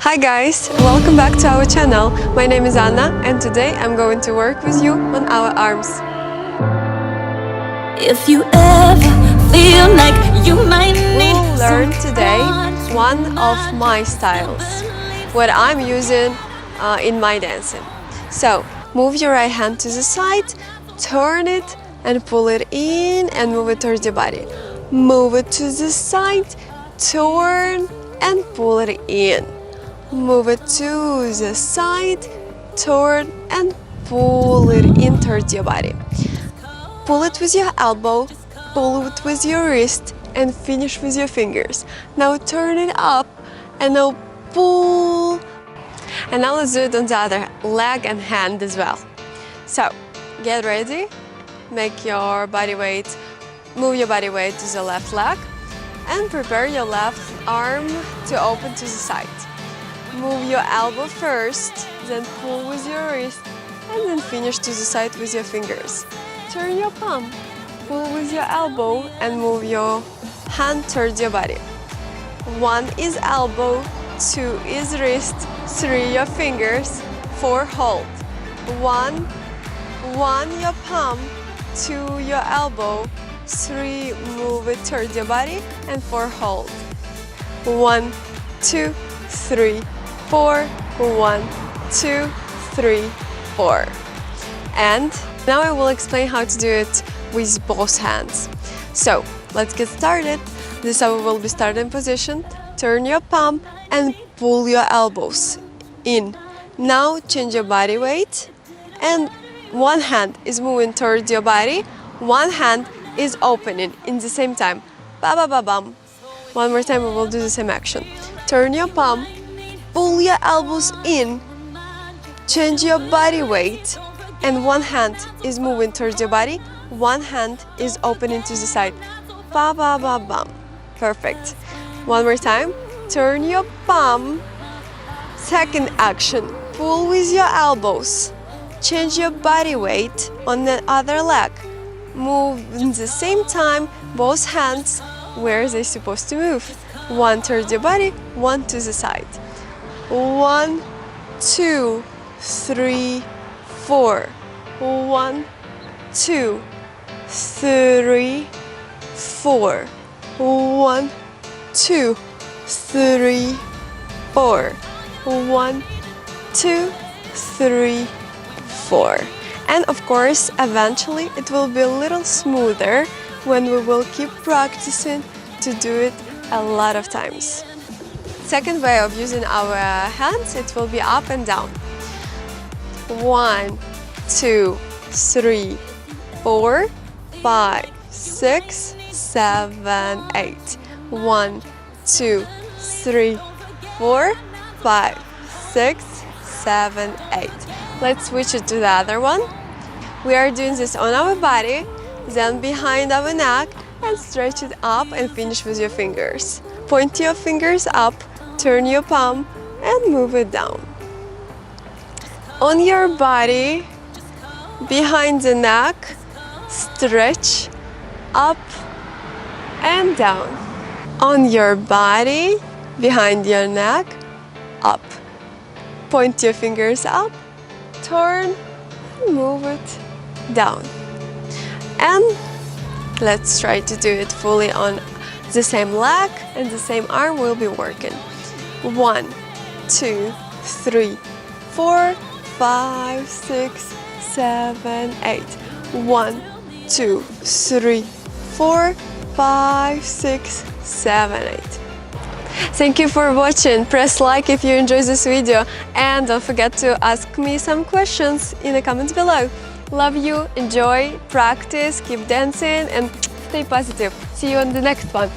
Hi guys, welcome back to our channel. My name is Anna and today I'm going to work with you on our arms. If you ever feel like you might need We'll learn today one of my styles, what I'm using in my dancing. So, move your right hand to the side, turn it and pull it in and move it towards your body. Move it to the side, turn and pull it in. Move it to the side, turn and pull it in towards your body. Pull it with your elbow, pull it with your wrist and finish with your fingers. Now turn it up and now pull. And now let's do it on the other leg and hand as well. So, get ready, make your body weight, move your body weight to the left leg and prepare your left arm to open to the side. Move your elbow first, then pull with your wrist and then finish to the side with your fingers. Turn your palm, pull with your elbow and move your hand towards your body. 1 is elbow, 2 is wrist, 3 your fingers, 4 hold. 1 your palm, 2 your elbow, 3 move it towards your body and 4 hold. 1, 2, 3, 4, 1, 2, 3, 4. And now I will explain how to do it with both hands. So let's get started. This is how we will be starting position. Turn your palm and pull your elbows in. Now change your body weight and one hand is moving towards your body, one hand is opening in the same time. Ba ba ba bam. One more time we will do the same action. Turn your palm, pull your elbows in, change your body weight, and one hand is moving towards your body, one hand is opening to the side. Ba ba ba bam. Perfect. One more time. Turn your palm. Second action. Pull with your elbows. Change your body weight on the other leg. Move in the same time, both hands where they're supposed to move. One towards your body, one to the side. 1, 2, 3, 4. 1, 2, 3, 4. 1, 2, 3, 4. 1, 2, 3, 4. And of course, eventually it will be a little smoother when we will keep practicing to do it a lot of times. Second way of using our hands, it will be up and down. 1, 2, 3, 4, 5, 6, 7, 8. 1, 2, 3, 4, 5, 6, 7, 8. Let's switch it to the other one. We are doing this on our body, then behind our neck and stretch it up and finish with your fingers. Point your fingers up, turn your palm and move it down. On your body, behind the neck, stretch up and down. On your body, behind your neck, up. Point your fingers up, turn and move it down. And let's try to do it fully on the same leg and the same arm will be working. 1, 2, 3, 4, 5, 6, 7, 8. 1, 2, 3, 4, 5, 6, 7, 8. Thank you for watching. Press like if you enjoyed this video and don't forget to ask me some questions in the comments below. Love you, enjoy, practice, keep dancing and stay positive. See you on the next one.